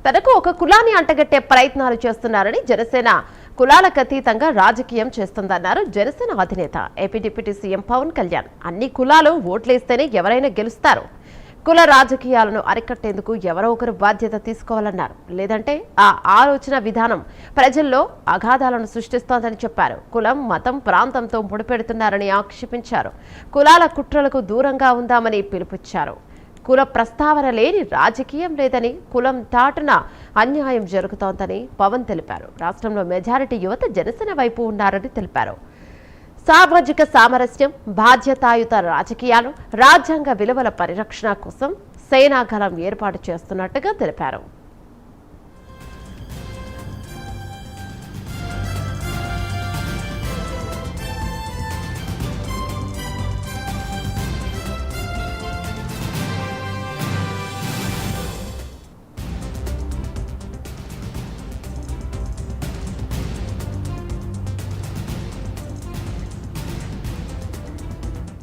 తనకు ఒక కులాన్ని అంటగట్టే ప్రయత్నాలు చేస్తున్నారని జనసేన కులాలకు అతీతంగా రాజకీయం చేస్తుందన్నారు జనసేన అధినేత AP deputy CM Pawan Kalyan. అన్ని కులాలు ఓట్లేస్తేనే ఎవరైనా గెలుస్తారు. కుల రాజకీయాలను అరికట్టేందుకు ఎవరో ఒకరు బాధ్యత తీసుకోవాలన్నారు. లేదంటే ఆ ఆలోచన విధానం ప్రజల్లో అగాధాలను సృష్టిస్తోందని చెప్పారు. కులం, మతం, ప్రాంతంతో ముడిపెడుతున్నారని ఆక్షేపించారు. కులాల కుట్రలకు దూరంగా ఉందామని పిలుపుచ్చారు. కుల ప్రస్తావన లేని రాజకీయం లేదని, కులం దాటున అన్యాయం జరుగుతోందని పవన్ తెలిపారు. రాష్ట్రంలో మెజారిటీ యువత జనసేన వైపు ఉన్నారని తెలిపారు. సామాజిక సామరస్యం, బాధ్యతాయుత రాజకీయాలు, రాజ్యాంగ విలువల పరిరక్షణ కోసం సేనాగళం ఏర్పాటు చేస్తున్నట్టుగా తెలిపారు.